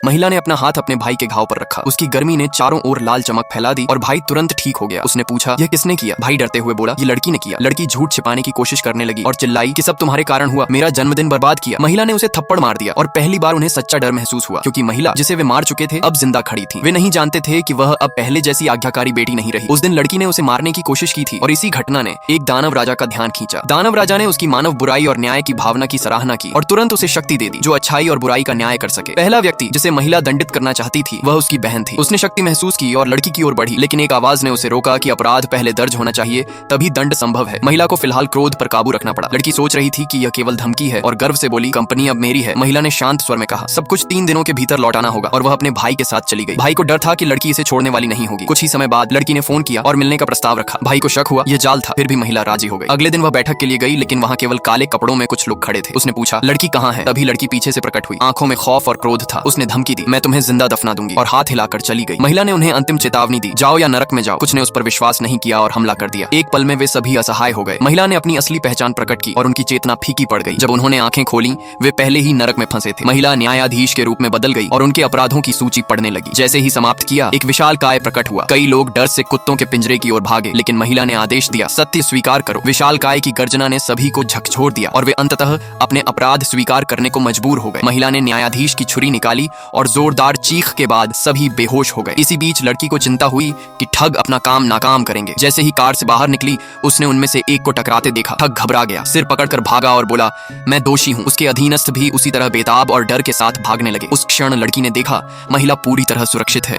महिला ने अपना हाथ अपने भाई के घाव पर रखा। उसकी गर्मी ने चारों ओर लाल चमक फैला दी और भाई तुरंत ठीक हो गया। उसने पूछा, यह किसने किया? भाई डरते हुए बोला, ये लड़की ने किया। लड़की झूठ छिपाने की कोशिश करने लगी और चिल्लाई कि सब तुम्हारे कारण हुआ, मेरा जन्मदिन बर्बाद किया। महिला ने उसे थप्पड़ मार दिया और पहली बार उन्हें सच्चा डर महसूस हुआ, क्योंकि महिला जिसे वे मार चुके थे अब जिंदा खड़ी थी। वे नहीं जानते थे कि वह अब पहले जैसी आज्ञाकारी बेटी नहीं रही। उस दिन लड़की ने उसे मारने की कोशिश की थी और इसी घटना ने एक दानव राजा का ध्यान खींचा। दानव राजा ने उसकी मानव बुराई और न्याय की भावना की सराहना की और तुरंत उसे शक्ति दे दी जो अच्छाई और बुराई का न्याय कर सके। पहला व्यक्ति जिसे महिला दंडित करना चाहती थी वह उसकी बहन थी। उसने शक्ति महसूस की और लड़की की ओर बढ़ी, लेकिन एक आवाज ने उसे रोका कि अपराध पहले दर्ज होना चाहिए, तभी दंड संभव है। महिला को फिलहाल क्रोध पर काबू रखना पड़ा। लड़की सोच रही थी कि यह केवल धमकी है और गर्व से बोली, कंपनी अब मेरी है। महिला ने शांत स्वर में कहा, सब कुछ 3 दिनों के भीतर लौटाना होगा, और वह अपने भाई के साथ चली गई। भाई को डर था कि लड़की इसे छोड़ने वाली नहीं होगी। कुछ ही समय बाद लड़की ने फोन किया और मिलने का प्रस्ताव रखा। भाई को शक हुआ यह जाल था, फिर भी महिला राजी हो गई। अगले दिन वह बैठक के लिए गई, लेकिन वहां केवल काले कपड़ों में कुछ लोग खड़े थे। उसने पूछा, लड़की कहाँ है? तभी लड़की पीछे से प्रकट हुई। आंखों में खौफ और क्रोध था। उसने धमकी दी, मैं तुम्हें जिंदा दफना दूंगी, और हाथ हिलाकर चली गई। महिला ने उन्हें अंतिम चेतावनी दी, जाओ या नरक में जाओ। कुछ ने उस पर विश्वास नहीं किया और हमला कर दिया। एक पल में वे सभी असहाय हो गए। महिला ने अपनी असली पहचान प्रकट की और उनकी चेतना फीकी पड़ गई। जब उन्होंने आंखें खोली वे पहले ही नरक में फंसे थे। महिला न्यायाधीश के रूप में बदल गई और उनके अपराधों की सूची पढ़ने लगी। जैसे ही समाप्त किया एक विशाल काय प्रकट हुआ। कई लोग डर से कुत्तों के पिंजरे की ओर भागे, लेकिन महिला ने आदेश दिया, सत्य स्वीकार करो। विशाल काय की गर्जना ने सभी को झकझोर दिया और वे अंततः अपने अपराध स्वीकार करने को मजबूर हो गए। महिला ने न्यायाधीश की छुरी निकाली और जोरदार चीख के बाद सभी बेहोश हो गए। इसी बीच लड़की को चिंता हुई कि ठग अपना काम नाकाम करेंगे। जैसे ही कार से बाहर निकली उसने उनमें से एक को टकराते देखा। ठग घबरा गया, सिर पकड़कर भागा और बोला, मैं दोषी हूँ। उसके अधीनस्थ भी उसी तरह बेताब और डर के साथ भागने लगे। उस क्षण लड़की ने देखा महिला पूरी तरह सुरक्षित है।